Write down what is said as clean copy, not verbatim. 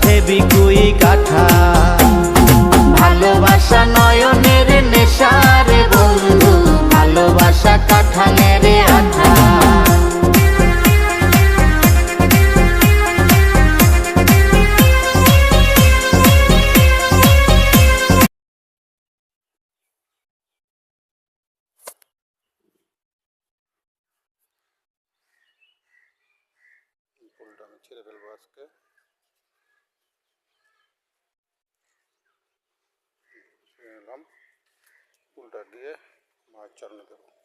ফেবিকুই কাঠা। ভালোবাসা নয়নের নেশার বন্ধু, ভালোবাসা কাঠালের আঠা। ফুলটা আমি ছেড়ে ফেলবো আজকে। ছেড়ে নিলাম, ফুলটা দিয়ে মাছ চালানো দেবো।